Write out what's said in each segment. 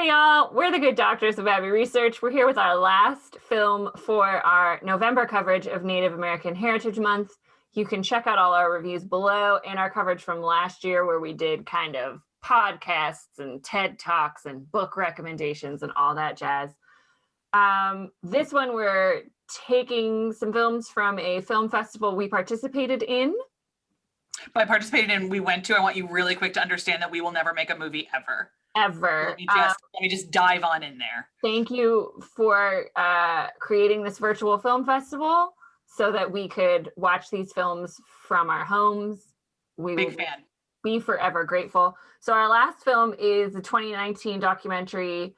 Hey y'all, we're the Good Doctors of Abbey Research. We're here with our last film for our November coverage of Native American Heritage Month. You can check out all our reviews below and our coverage from last year where we did kind of podcasts and TED Talks and book recommendations and all that jazz. This one we're taking some films from a film festival we participated in. By participated in, we went to, I want you really quick to understand that we will never make a movie ever. Ever. Let me just dive on in there. Thank you for creating this virtual film festival so that we could watch these films from our homes. We Big fan. Be forever grateful. So our last film is a 2019 documentary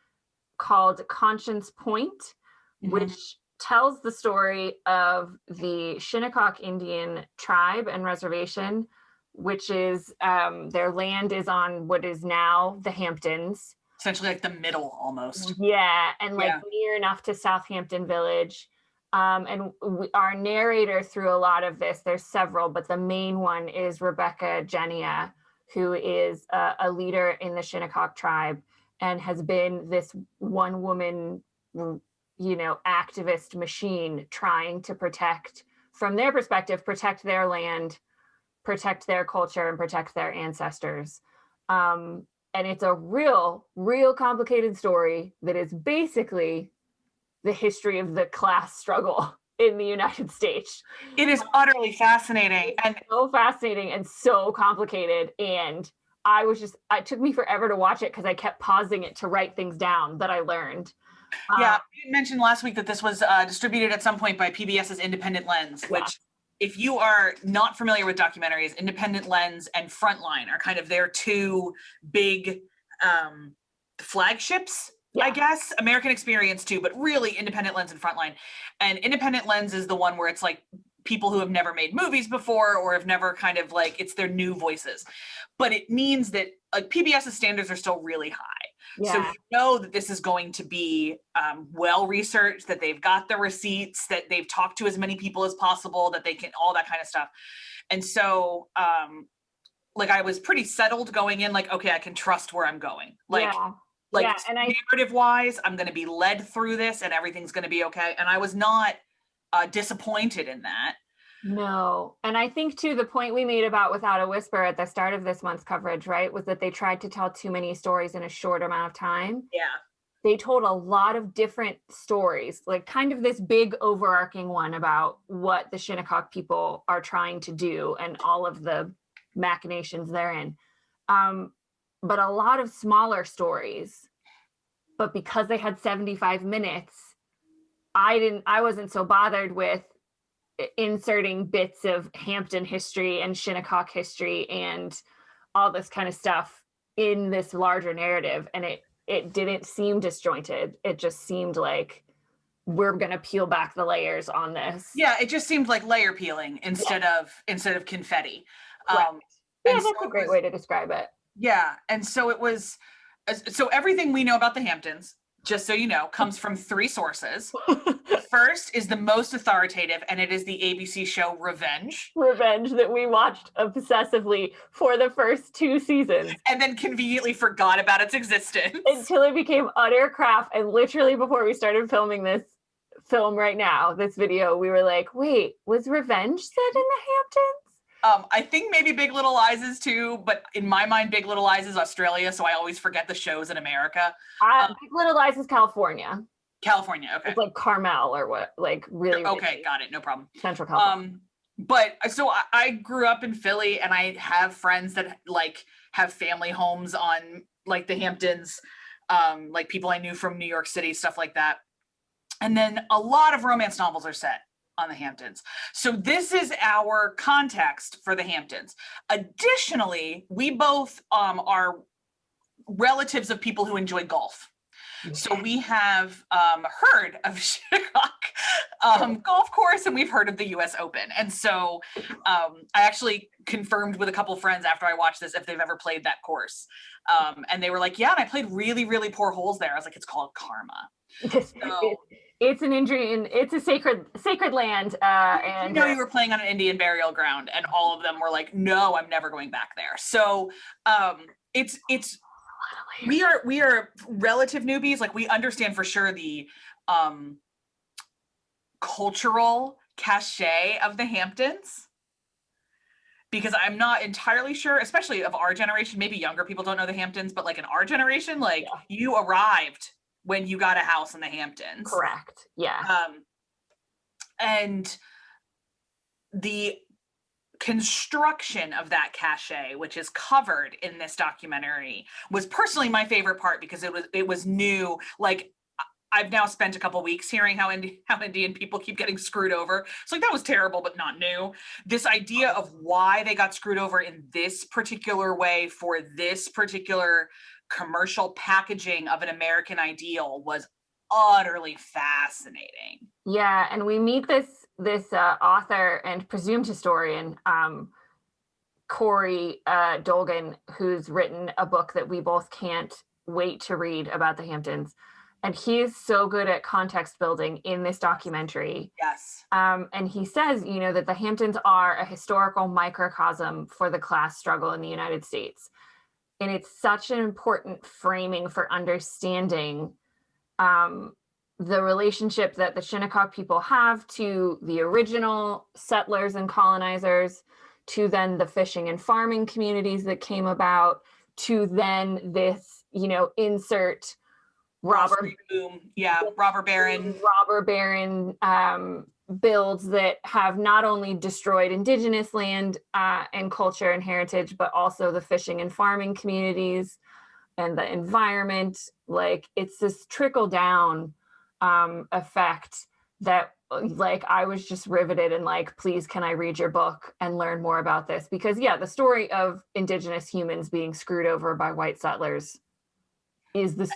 called Conscience Point, which tells the story of the Shinnecock Indian tribe and reservation, which is their land is on what is now the Hamptons. Essentially like the middle almost. Yeah, and near enough to Southampton Village. Our narrator through a lot of this, there's several, but the main one is Rebecca Genia, who is a leader in the Shinnecock tribe and has been this one woman, activist machine trying to protect, from their perspective, protect their land, protect their culture, and protect their ancestors. And it's a real complicated story that is basically the history of the class struggle in the United States. It is utterly fascinating. And so fascinating and so complicated. And it took me forever to watch it because I kept pausing it to write things down that I learned. Yeah, you mentioned last week that this was distributed at some point by PBS's Independent Lens, which, if you are not familiar with documentaries, Independent Lens and Frontline are kind of their two big flagships, I guess. American Experience too, but really Independent Lens and Frontline. And Independent Lens is the one where it's like people who have never made movies before or have never kind of like, it's their new voices. But it means that like PBS's standards are still really high. Yeah. So you know that this is going to be well-researched, that they've got the receipts, that they've talked to as many people as possible, that they can, all that kind of stuff. And so I was pretty settled going in, like, okay, I can trust where I'm going. And narrative-wise, I'm going to be led through this and everything's going to be okay. And I was not disappointed in that. No. And I think, too, the point we made about Without a Whisper at the start of this month's coverage, right, was that they tried to tell too many stories in a short amount of time. Yeah. They told a lot of different stories, like kind of this big overarching one about what the Shinnecock people are trying to do and all of the machinations therein. But a lot of smaller stories. But because they had 75 minutes, I wasn't so bothered with inserting bits of Hampton history and Shinnecock history and all this kind of stuff in this larger narrative. And it didn't seem disjointed. It just seemed like we're going to peel back the layers on this. Yeah, it just seemed like layer peeling instead of confetti. Right. That's a great way to describe it. Yeah, and so it was, so everything we know about the Hamptons, just so you know, comes from three sources. The first is the most authoritative, and it is the ABC show Revenge. Revenge, that we watched obsessively for the first 2 seasons. And then conveniently forgot about its existence. Until it became utter crap. And literally before we started filming this film right now, this video, we were like, wait, was Revenge set in the Hamptons? I think maybe Big Little Lies is too, but in my mind, Big Little Lies is Australia, so I always forget the shows in America. Big Little Lies is California. California, okay. It's like Carmel or what, like really. Okay, got it, no problem. Central California. But so I grew up in Philly, and I have friends that like have family homes on like the Hamptons, like people I knew from New York City, stuff like that. And then a lot of romance novels are set on the Hamptons. So this is our context for the Hamptons. Additionally, we both are relatives of people who enjoy golf. So we have heard of Shinnecock golf course, and we've heard of the US Open. And so I actually confirmed with a couple friends after I watched this if they've ever played that course. And they were like, yeah, and I played really, really poor holes there. I was like, it's called karma. So, it's an injury, and it's a sacred land. And you were playing on an Indian burial ground, and all of them were like, "No, I'm never going back there." So it's we are relative newbies. Like, we understand for sure the cultural cachet of the Hamptons, because I'm not entirely sure, especially of our generation, maybe younger people don't know the Hamptons, but like in our generation, like you arrived when you got a house in the Hamptons. Correct. Yeah. And the construction of that cachet, which is covered in this documentary, was personally my favorite part, because it was new. Like, I've now spent a couple weeks hearing how Indian people keep getting screwed over. So like, that was terrible, but not new. This idea of why they got screwed over in this particular way for this particular commercial packaging of an American ideal was utterly fascinating. Yeah, and we meet this author and presumed historian, Corey Dolgan, who's written a book that we both can't wait to read about the Hamptons. And he is so good at context building in this documentary. Yes. And he says, that the Hamptons are a historical microcosm for the class struggle in the United States. And it's such an important framing for understanding the relationship that the Shinnecock people have to the original settlers and colonizers, to then the fishing and farming communities that came about, to then this, insert robber baron builds that have not only destroyed indigenous land and culture and heritage, but also the fishing and farming communities and the environment. Like, it's this trickle down effect that, like, I was just riveted and like, please, can I read your book and learn more about this? Because the story of indigenous humans being screwed over by white settlers is the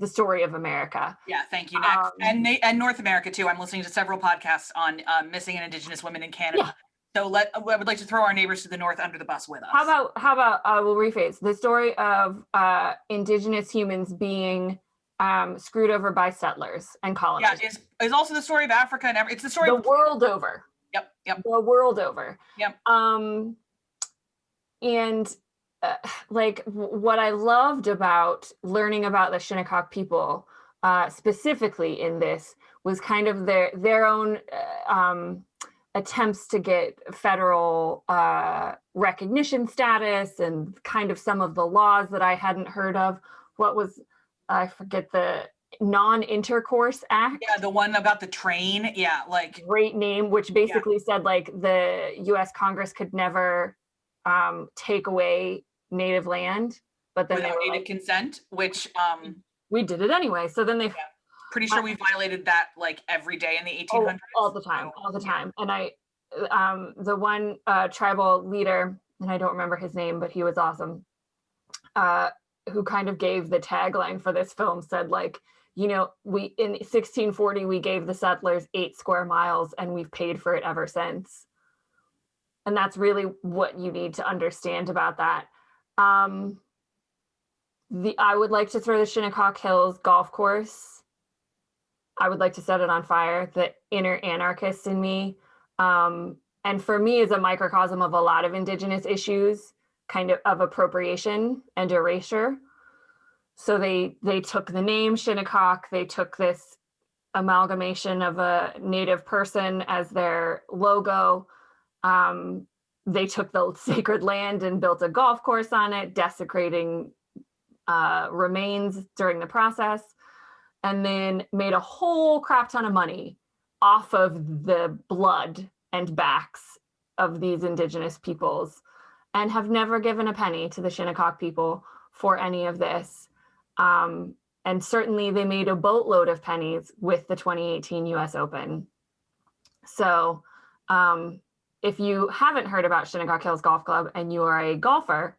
story of America. Yeah, thank you. Next. And North America too. I'm listening to several podcasts on missing and indigenous women in Canada. Yeah. So I would like to throw our neighbors to the north under the bus with us. How about we'll rephrase the story of indigenous humans being screwed over by settlers and colonizers. Yeah, is also the story of Africa, and it's the story the world over. Yep. The world over. Yep. And like, what I loved about learning about the Shinnecock people, specifically in this, was kind of their own attempts to get federal recognition status, and kind of some of the laws that I hadn't heard of. I forget the Non-Intercourse Act. Yeah, the one about the train. Yeah, like, great name, which basically said like the U.S. Congress could never take away native land, but then without native consent, which we did it anyway. So then pretty sure we violated that like every day in the 1800s. All the time. And I the one tribal leader, and I don't remember his name, but he was awesome, who kind of gave the tagline for this film, said like, we in 1640 we gave the settlers 8 square miles and we've paid for it ever since. And that's really what you need to understand about that. I would like to throw the Shinnecock Hills golf course. I would like to set it on fire. The inner anarchist in me, and for me, is a microcosm of a lot of indigenous issues, kind of appropriation and erasure. So they took the name Shinnecock. They took this amalgamation of a native person as their logo. They took the sacred land and built a golf course on it, desecrating remains during the process, and then made a whole crap ton of money off of the blood and backs of these indigenous peoples, and have never given a penny to the Shinnecock people for any of this. And certainly they made a boatload of pennies with the 2018 US Open. So if you haven't heard about Shinnecock Hills Golf Club and you are a golfer,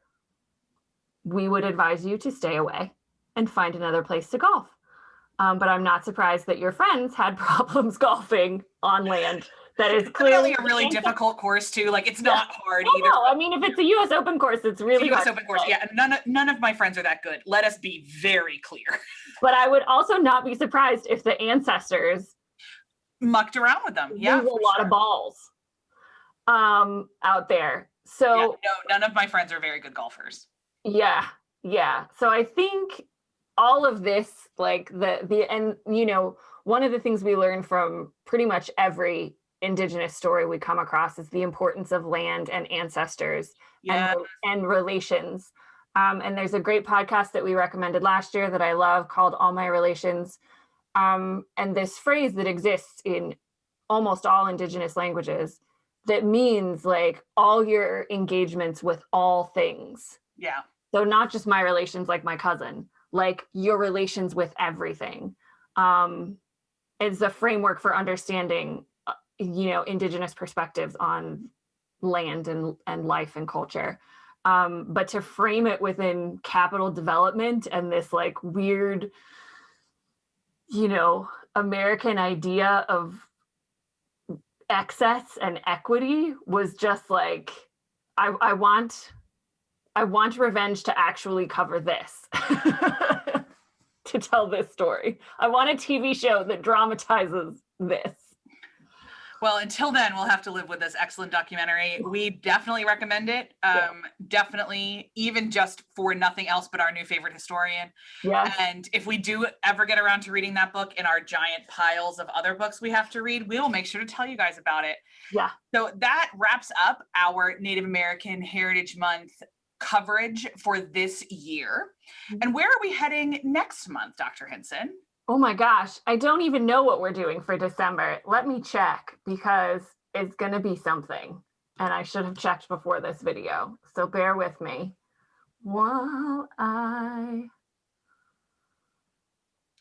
we would advise you to stay away and find another place to golf. But I'm not surprised that your friends had problems golfing on land that is clearly a really difficult course too. Like, it's not hard either. No, I mean, if it's a US Open course, it's really US Open course. Yeah, none of my friends are that good. Let us be very clear. But I would also not be surprised if the ancestors mucked around with them. Yeah, a lot of balls out there. So no, none of my friends are very good golfers. Yeah. Yeah. So I think all of this, like and one of the things we learn from pretty much every Indigenous story we come across is the importance of land and ancestors Yeah. and relations. And there's a great podcast that we recommended last year that I love called All My Relations. And this phrase that exists in almost all Indigenous languages that means like all your engagements with all things. Yeah. So not just my relations like my cousin, like your relations with everything. Is a framework for understanding, Indigenous perspectives on land and life and culture. But to frame it within capital development and this like weird, American idea of excess and equity was just like, I want revenge to actually cover this. To tell this story. I want a TV show that dramatizes this. Well, until then, we'll have to live with this excellent documentary. We definitely recommend it. Definitely, even just for nothing else but our new favorite historian. Yeah. And if we do ever get around to reading that book in our giant piles of other books we have to read, we will make sure to tell you guys about it. Yeah. So that wraps up our Native American Heritage Month coverage for this year. And where are we heading next month, Dr. Hinson? Oh my gosh, I don't even know what we're doing for December. Let me check because it's going to be something. And I should have checked before this video. So bear with me while I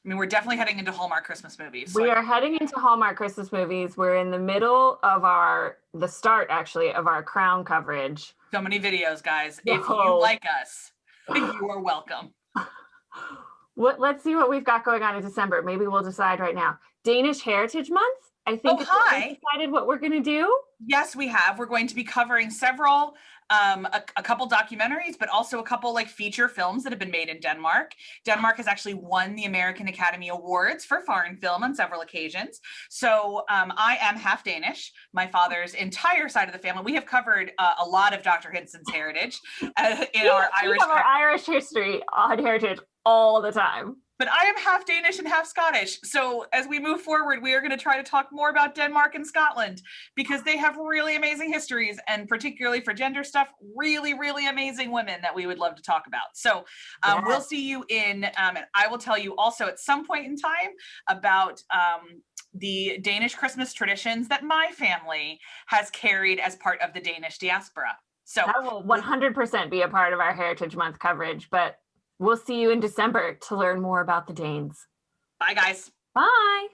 mean, we're definitely heading into Hallmark Christmas movies. So we are heading into Hallmark Christmas movies. We're in the middle of the start actually of our Crown coverage. So many videos, guys. If you like us, you are welcome. Let's see what we've got going on in December. Maybe we'll decide right now. Danish Heritage Month. I think we decided what we're going to do. Yes, we have. We're going to be covering several, a couple documentaries, but also a couple like feature films that have been made in Denmark. Denmark has actually won the American Academy Awards for foreign film on several occasions. So I am half Danish. My father's entire side of the family. We have covered a lot of Dr. Hinson's heritage in our Irish history on Heritage all the time. But I am half Danish and half Scottish. So as we move forward, we are going to try to talk more about Denmark and Scotland because they have really amazing histories, and particularly for gender stuff, really, really amazing women that we would love to talk about. So we'll see you and I will tell you also at some point in time about the Danish Christmas traditions that my family has carried as part of the Danish diaspora. So that will 100% be a part of our Heritage Month coverage, but we'll see you in December to learn more about the Danes. Bye, guys. Bye.